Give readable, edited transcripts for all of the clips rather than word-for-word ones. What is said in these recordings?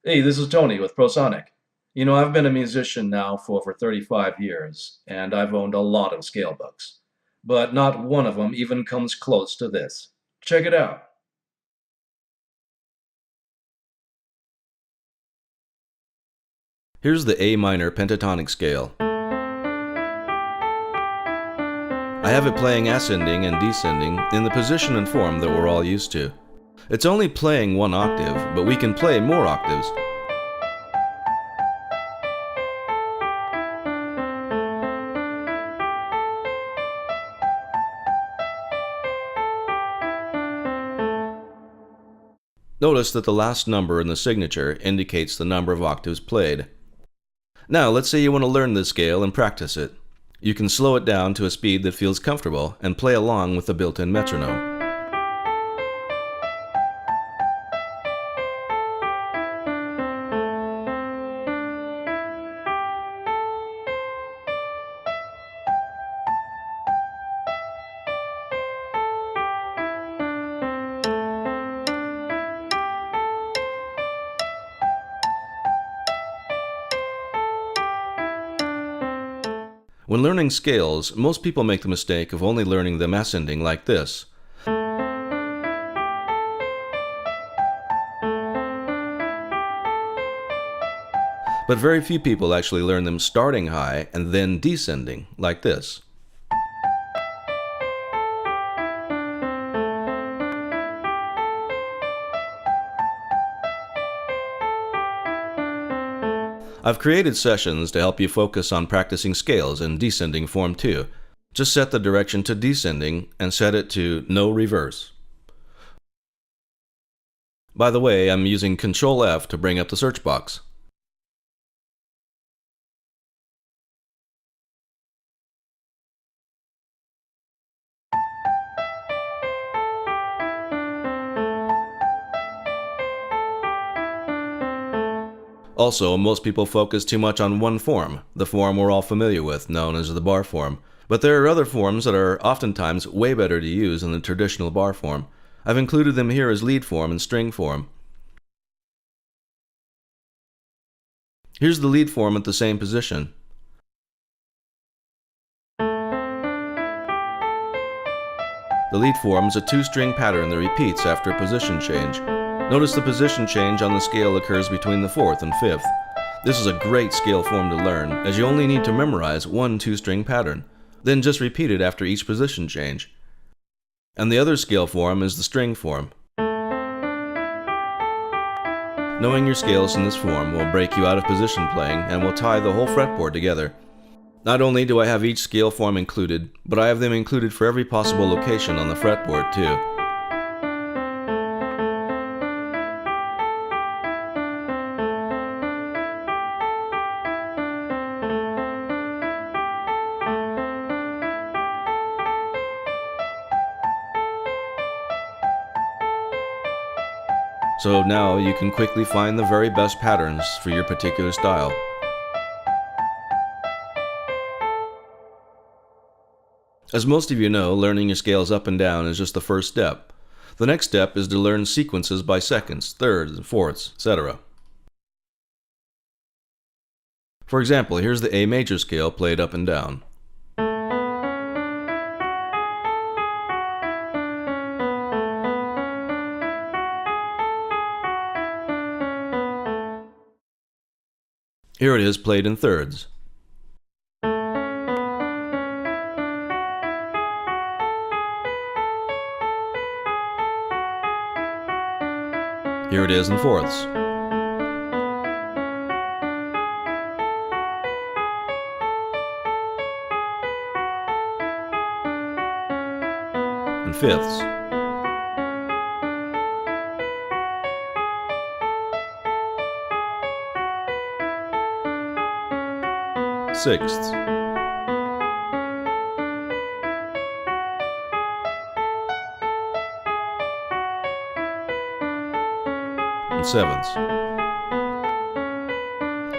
Hey, this is Tony with Prosonic. I've been a musician now for over 35 years, and I've owned a lot of scale books. But not one of them even comes close to this. Check it out. Here's the A minor pentatonic scale. I have it playing ascending and descending in the position and form that we're all used to. It's only playing one octave, but we can play more octaves. Notice that the last number in the signature indicates the number of octaves played. Now, let's say you want to learn this scale and practice it. You can slow it down to a speed that feels comfortable and play along with the built-in metronome. When learning scales, most people make the mistake of only learning them ascending like this. But very few people actually learn them starting high and then descending like this. I've created sessions to help you focus on practicing scales in descending form too. Just set the direction to descending and set it to no reverse. By the way, I'm using Ctrl F to bring up the search box. Also, most people focus too much on one form, the form we're all familiar with, known as the bar form. But there are other forms that are oftentimes way better to use than the traditional bar form. I've included them here as lead form and string form. Here's the lead form at the same position. The lead form is a two-string pattern that repeats after a position change. Notice the position change on the scale occurs between the 4th and 5th. This is a great scale form to learn, as you only need to memorize one two-string pattern, then just repeat it after each position change. And the other scale form is the string form. Knowing your scales in this form will break you out of position playing and will tie the whole fretboard together. Not only do I have each scale form included, but I have them included for every possible location on the fretboard too. So now you can quickly find the very best patterns for your particular style. As most of you know, learning your scales up and down is just the first step. The next step is to learn sequences by seconds, thirds, and fourths, etc. For example, here's the A major scale played up and down. Here it is played in thirds. Here it is in fourths. And fifths. Sixths. And sevenths.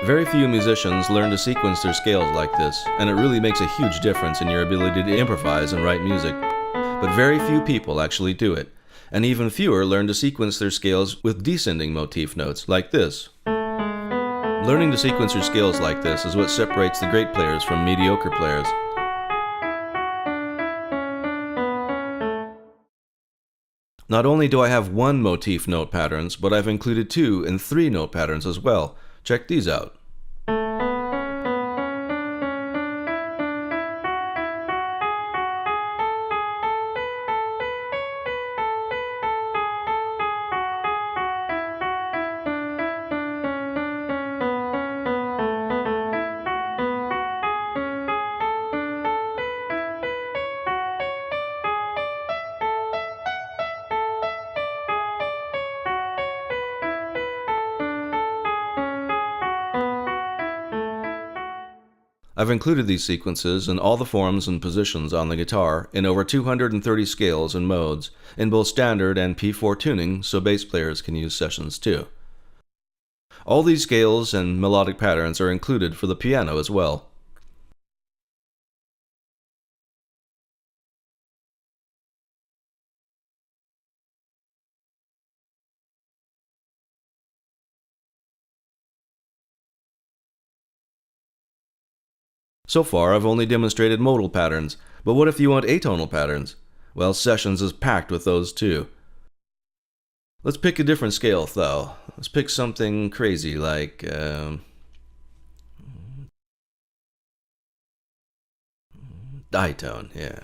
Very few musicians learn to sequence their scales like this, and it really makes a huge difference in your ability to improvise and write music. But very few people actually do it. and even fewer learn to sequence their scales with descending motif notes, like this. Learning to sequence your scales like this is what separates the great players from mediocre players. Not only do I have 1 motif note patterns, but I've included 2 and 3 note patterns as well. Check these out. I've included these sequences in all the forms and positions on the guitar in over 230 scales and modes, in both standard and P4 tuning, so bass players can use sessions too. All these scales and melodic patterns are included for the piano as well. So far, I've only demonstrated modal patterns, but what if you want atonal patterns? Well, Sessions is packed with those too. Let's pick a different scale, though. Let's pick something crazy like ditone, yeah.